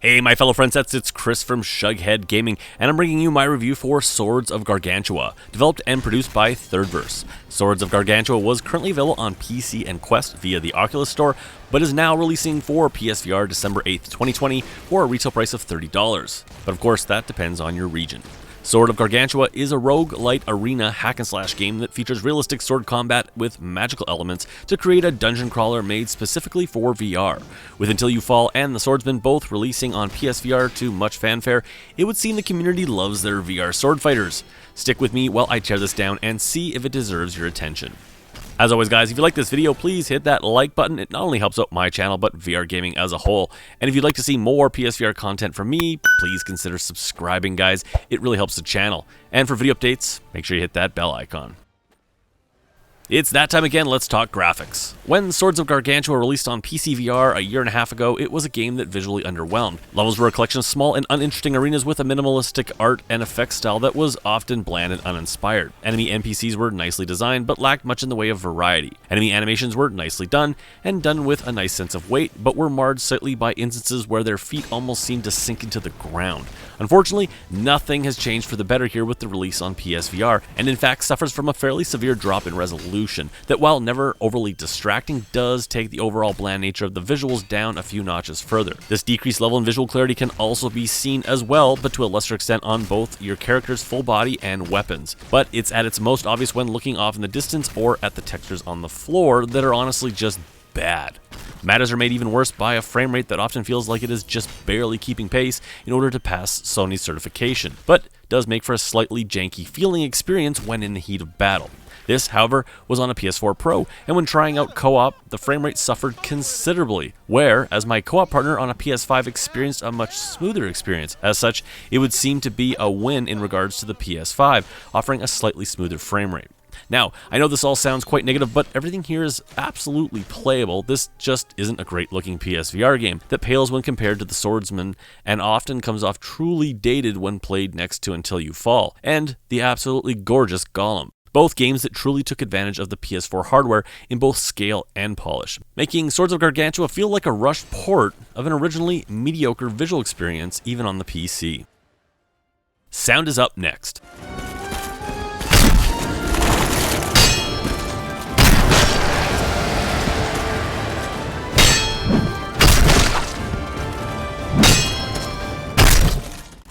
Hey my fellow friendsets, it's Chris from Shughead Gaming, and I'm bringing you my review for Swords of Gargantua, developed and produced by Thirdverse. Swords of Gargantua was currently available on PC and Quest via the Oculus Store, but is now releasing for PSVR December 8th, 2020 for a retail price of $30. But of course, that depends on your region. Sword of Gargantua is a rogue-lite arena hack-and-slash game that features realistic sword combat with magical elements to create a dungeon crawler made specifically for VR. With Until You Fall and The Swordsman both releasing on PSVR to much fanfare, it would seem the community loves their VR sword fighters. Stick with me while I tear this down and see if it deserves your attention. As always guys, if you like this video, please hit that like button. It not only helps out my channel, but VR gaming as a whole. And if you'd like to see more PSVR content from me, please consider subscribing guys. It really helps the channel. And for video updates, make sure you hit that bell icon. It's that time again, let's talk graphics. When Swords of Gargantua released on PC VR a year and a half ago, it was a game that visually underwhelmed. Levels were a collection of small and uninteresting arenas with a minimalistic art and effects style that was often bland and uninspired. Enemy NPCs were nicely designed, but lacked much in the way of variety. Enemy animations were nicely done, and done with a nice sense of weight, but were marred slightly by instances where their feet almost seemed to sink into the ground. Unfortunately, nothing has changed for the better here with the release on PSVR, and in fact suffers from a fairly severe drop in resolution that, while never overly distracting, does take the overall bland nature of the visuals down a few notches further. This decreased level in visual clarity can also be seen as well, but to a lesser extent on both your character's full body and weapons. But it's at its most obvious when looking off in the distance or at the textures on the floor that are honestly just bad. Matters are made even worse by a frame rate that often feels like it is just barely keeping pace in order to pass Sony's certification, but does make for a slightly janky feeling experience when in the heat of battle. This, however, was on a PS4 Pro, and when trying out co-op, the frame rate suffered considerably, whereas my co-op partner on a PS5 experienced a much smoother experience. As such, it would seem to be a win in regards to the PS5, offering a slightly smoother frame rate. Now, I know this all sounds quite negative, but everything here is absolutely playable. This just isn't a great looking PSVR game that pales when compared to The Swordsman, and often comes off truly dated when played next to Until You Fall, and the absolutely gorgeous Golem. Both games that truly took advantage of the PS4 hardware in both scale and polish, making Swords of Gargantua feel like a rushed port of an originally mediocre visual experience even on the PC. Sound is up next.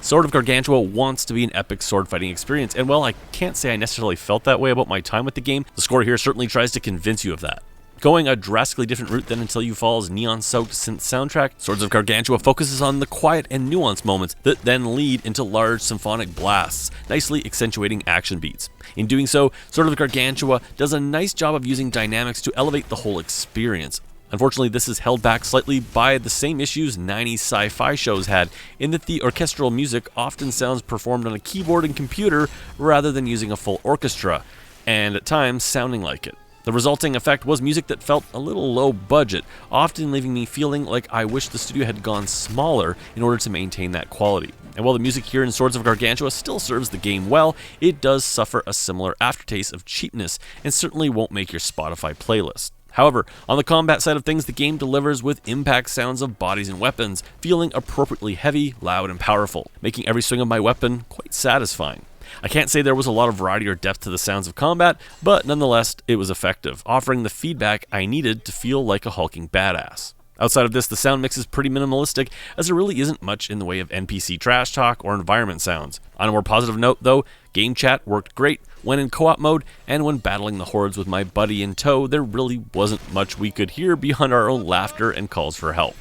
Sword of Gargantua wants to be an epic sword fighting experience, and while I can't say I necessarily felt that way about my time with the game, the score here certainly tries to convince you of that. Going a drastically different route than Until You Fall's neon-soaked synth soundtrack, Swords of Gargantua focuses on the quiet and nuanced moments that then lead into large symphonic blasts, nicely accentuating action beats. In doing so, Sword of Gargantua does a nice job of using dynamics to elevate the whole experience. Unfortunately, this is held back slightly by the same issues 90s sci-fi shows had, in that the orchestral music often sounds performed on a keyboard and computer rather than using a full orchestra, and at times sounding like it. The resulting effect was music that felt a little low budget, often leaving me feeling like I wish the studio had gone smaller in order to maintain that quality. And while the music here in Swords of Gargantua still serves the game well, it does suffer a similar aftertaste of cheapness and certainly won't make your Spotify playlist. However, on the combat side of things, the game delivers with impact sounds of bodies and weapons, feeling appropriately heavy, loud, and powerful, making every swing of my weapon quite satisfying. I can't say there was a lot of variety or depth to the sounds of combat, but nonetheless, it was effective, offering the feedback I needed to feel like a hulking badass. Outside of this, the sound mix is pretty minimalistic, as there really isn't much in the way of NPC trash talk or environment sounds. On a more positive note though, game chat worked great when in co-op mode, and when battling the hordes with my buddy in tow, there really wasn't much we could hear beyond our own laughter and calls for help.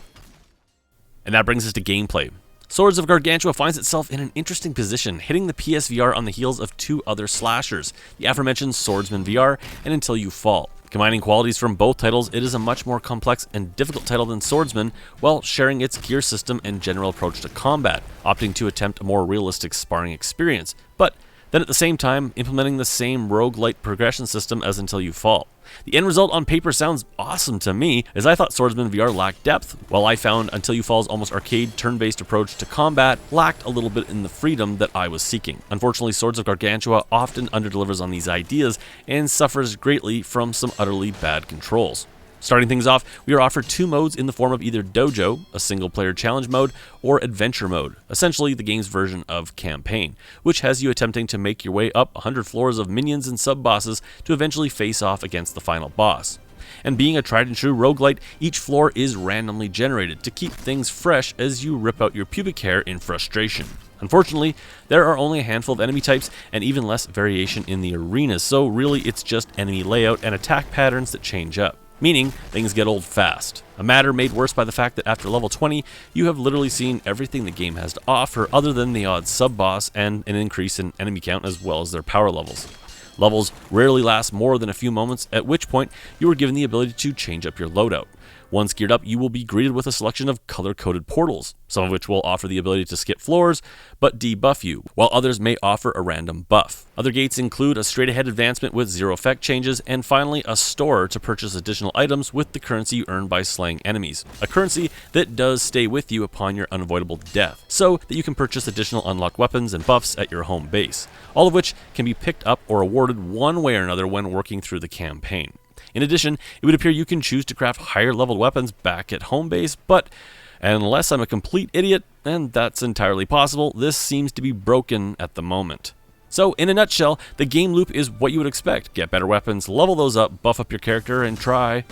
And that brings us to gameplay. Swords of Gargantua finds itself in an interesting position, hitting the PSVR on the heels of two other slashers, the aforementioned Swordsman VR and Until You Fall. Combining qualities from both titles, it is a much more complex and difficult title than Swordsman, while sharing its gear system and general approach to combat, opting to attempt a more realistic sparring experience, but then at the same time implementing the same roguelite progression system as Until You Fall. The end result on paper sounds awesome to me, as I thought Swordsman VR lacked depth, while I found Until You Fall's almost arcade turn-based approach to combat lacked a little bit in the freedom that I was seeking. Unfortunately, Swords of Gargantua often underdelivers on these ideas and suffers greatly from some utterly bad controls. Starting things off, we are offered two modes in the form of either Dojo, a single-player challenge mode, or Adventure mode, essentially the game's version of Campaign, which has you attempting to make your way up 100 floors of minions and sub-bosses to eventually face off against the final boss. And being a tried-and-true roguelite, each floor is randomly generated to keep things fresh as you rip out your pubic hair in frustration. Unfortunately, there are only a handful of enemy types and even less variation in the arenas, so really it's just enemy layout and attack patterns that change up, meaning things get old fast. A matter made worse by the fact that after level 20, you have literally seen everything the game has to offer other than the odd sub-boss and an increase in enemy count as well as their power levels. Levels rarely last more than a few moments, at which point you are given the ability to change up your loadout. Once geared up, you will be greeted with a selection of color-coded portals, some of which will offer the ability to skip floors, but debuff you, while others may offer a random buff. Other gates include a straight-ahead advancement with zero effect changes, and finally a store to purchase additional items with the currency you earn by slaying enemies, a currency that does stay with you upon your unavoidable death, so that you can purchase additional unlocked weapons and buffs at your home base, all of which can be picked up or awarded one way or another when working through the campaign. In addition, it would appear you can choose to craft higher leveled weapons back at home base, but unless I'm a complete idiot, and that's entirely possible, this seems to be broken at the moment. So, in a nutshell, the game loop is what you would expect. Get better weapons, level those up, buff up your character, and try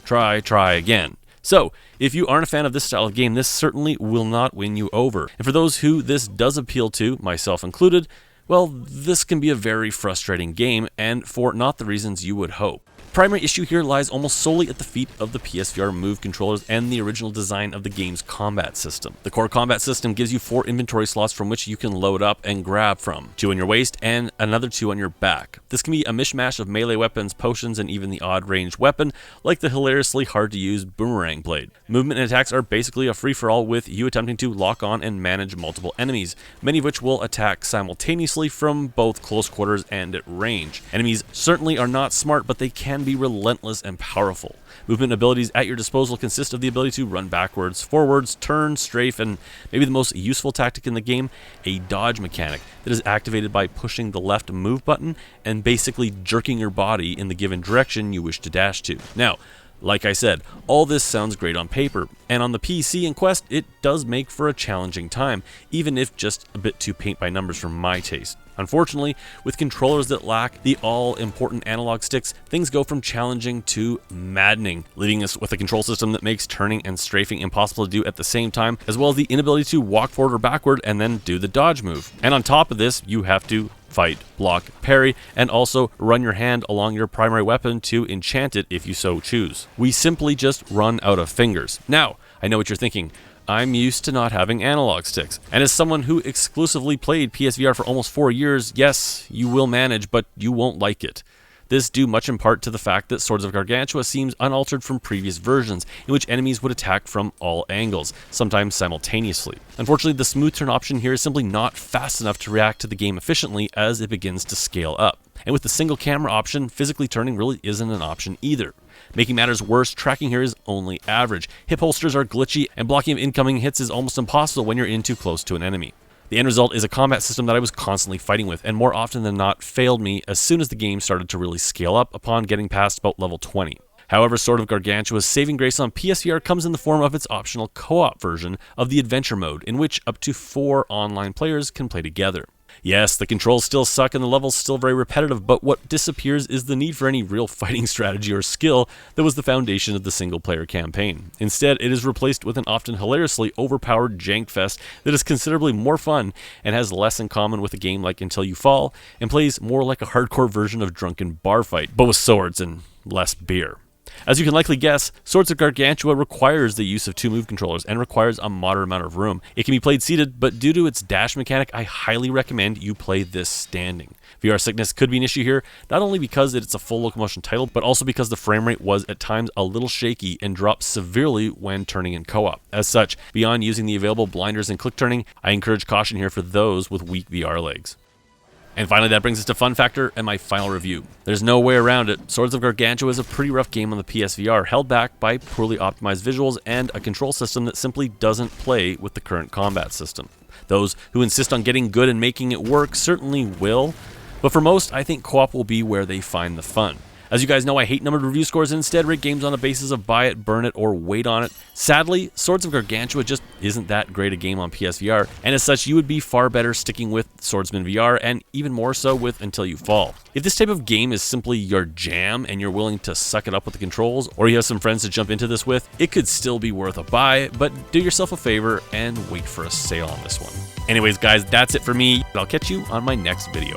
again. So, if you aren't a fan of this style of game, this certainly will not win you over. And for those who this does appeal to, myself included, well, this can be a very frustrating game, and for not the reasons you would hope. The primary issue here lies almost solely at the feet of the PSVR Move controllers and the original design of the game's combat system. The core combat system gives you 4 inventory slots from which you can load up and grab from, 2 on your waist and another 2 on your back. This can be a mishmash of melee weapons, potions, and even the odd ranged weapon, like the hilariously hard to use boomerang blade. Movement and attacks are basically a free-for-all with you attempting to lock on and manage multiple enemies, many of which will attack simultaneously from both close quarters and at range. Enemies certainly are not smart, but they can be relentless and powerful. Movement abilities at your disposal consist of the ability to run backwards, forwards, turn, strafe, and maybe the most useful tactic in the game, a dodge mechanic that is activated by pushing the left move button and basically jerking your body in the given direction you wish to dash to. Now, like I said, all this sounds great on paper, and on the PC and Quest, it does make for a challenging time, even if just a bit too paint by numbers for my taste. Unfortunately, with controllers that lack the all-important analog sticks, things go from challenging to maddening, leaving us with a control system that makes turning and strafing impossible to do at the same time, as well as the inability to walk forward or backward and then do the dodge move. And on top of this, you have to fight, block, parry, and also run your hand along your primary weapon to enchant it if you so choose. We simply just run out of fingers. Now, I know what you're thinking. I'm used to not having analog sticks. And as someone who exclusively played PSVR for almost 4 years, yes, you will manage, but you won't like it. This due much in part to the fact that Swords of Gargantua seems unaltered from previous versions, in which enemies would attack from all angles, sometimes simultaneously. Unfortunately, the smooth turn option here is simply not fast enough to react to the game efficiently as it begins to scale up. And with the single camera option, physically turning really isn't an option either. Making matters worse, tracking here is only average. Hip holsters are glitchy, and blocking of incoming hits is almost impossible when you're in too close to an enemy. The end result is a combat system that I was constantly fighting with, and more often than not failed me as soon as the game started to really scale up upon getting past about level 20. However, Sword of Gargantua's saving grace on PSVR comes in the form of its optional co-op version of the Adventure mode, in which up to 4 online players can play together. Yes, the controls still suck and the levels still very repetitive, but what disappears is the need for any real fighting strategy or skill that was the foundation of the single-player campaign. Instead, it is replaced with an often hilariously overpowered jank fest that is considerably more fun and has less in common with a game like Until You Fall, and plays more like a hardcore version of Drunken Bar Fight, but with swords and less beer. As you can likely guess, Swords of Gargantua requires the use of 2 move controllers and requires a moderate amount of room. It can be played seated, but due to its dash mechanic, I highly recommend you play this standing. VR sickness could be an issue here, not only because it's a full locomotion title, but also because the frame rate was at times a little shaky and dropped severely when turning in co-op. As such, beyond using the available blinders and click turning, I encourage caution here for those with weak VR legs. And finally, that brings us to Fun Factor and my final review. There's no way around it. Swords of Gargantua is a pretty rough game on the PSVR, held back by poorly optimized visuals and a control system that simply doesn't play with the current combat system. Those who insist on getting good and making it work certainly will, but for most, I think co-op will be where they find the fun. As you guys know, I hate numbered review scores and instead rate games on the basis of buy it, burn it, or wait on it. Sadly, Swords of Gargantua just isn't that great a game on PSVR, and as such, you would be far better sticking with Swordsman VR, and even more so with Until You Fall. If this type of game is simply your jam and you're willing to suck it up with the controls, or you have some friends to jump into this with, it could still be worth a buy, but do yourself a favor and wait for a sale on this one. Anyways guys, that's it for me. I'll catch you on my next video.